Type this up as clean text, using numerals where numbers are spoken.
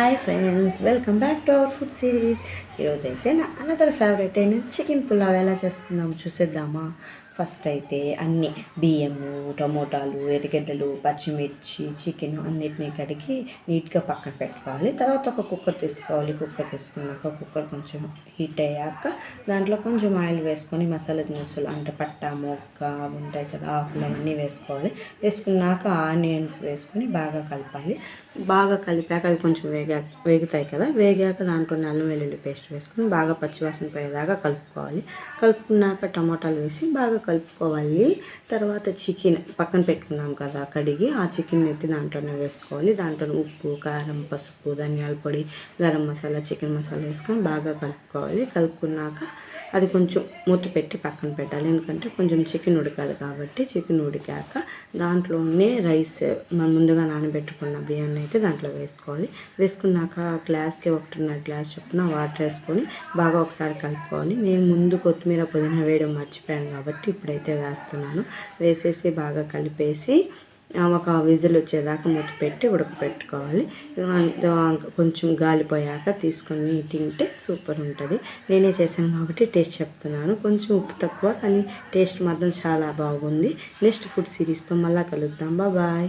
Hi friends, welcome back to our food series. ఈరోజైతే నా another favourite అయిన chicken pulao ఎలా చేసుకుందాము చూసేద్దామా. ఫస్ట్ అయితే అన్ని బియ్యము, టమోటాలు, ఎర్రగడ్డలు, పచ్చిమిర్చి, చికెన్ అన్నిటినీ కడిగి నీట్గా పక్కన పెట్టుకోవాలి. తర్వాత ఒక కుక్కర్ తీసుకోవాలి. కుక్కర్ తీసుకున్నాక కుక్కర్ కొంచెం హీట్ అయ్యాక దాంట్లో కొంచెం ఆయిల్ వేసుకొని మసాలా దినుసులు అంటే పట్ట, మొగ్గ అవి ఉంటాయి కదా, ఆకులు అవన్నీ వేసుకోవాలి. వేసుకున్నాక ఆనియన్స్ వేసుకొని బాగా కలపాలి. బాగా కలిపాక అవి కొంచెం వేగుతాయి కదా, వేగాక దాంట్లో అల్లం వెల్లుల్లి పేస్ట్ వేసుకొని బాగా పచ్చివాసన పోయేదాకా కలుపుకోవాలి. కలుపుకున్నాక టమాటాలు వేసి బాగా కలుపుకోవాలి. తర్వాత చికెన్ పక్కన పెట్టుకున్నాం కదా కడిగి, ఆ చికెన్ ఎత్తి దాంట్లోనే వేసుకోవాలి. దాంట్లో ఉప్పు, కారం, పసుపు, ధనియాల పొడి, గరం మసాలా, చికెన్ మసాలా వేసుకొని బాగా కలుపుకోవాలి. కలుపుకున్నాక అది కొంచెం మూత పెట్టి పక్కన పెట్టాలి. ఎందుకంటే కొంచెం చికెన్ ఉడకాలి కాబట్టి. చికెన్ ఉడికాక దాంట్లోనే రైస్ మనం ముందుగా నానబెట్టుకున్న బియ్యాన్ని అయితే దాంట్లో వేసుకోవాలి. వేసుకున్నాక గ్లాస్కి 1.5 గ్లాస్ చొప్పున వాటర్ వేసుకొని బాగా ఒకసారి కలుపుకోవాలి. నేను ముందు కొత్తిమీర, పుదీనా వేయడం మర్చిపోయాను కాబట్టి ఇప్పుడైతే వేస్తున్నాను. వేసేసి బాగా కలిపేసి ఒక విజిల్ వచ్చేదాకా మూత పెట్టి ఉడకపెట్టుకోవాలి. కొంచెం గాలిపోయాక తీసుకొని తింటే సూపర్ ఉంటుంది. నేనే చేశాను కాబట్టి టేస్ట్ చెప్తున్నాను. కొంచెం ఉప్పు తక్కువ కానీ టేస్ట్ మాత్రం చాలా బాగుంది. నెక్స్ట్ ఫుడ్ సిరీస్తో మళ్ళీ కలుద్దాం. బాయ్.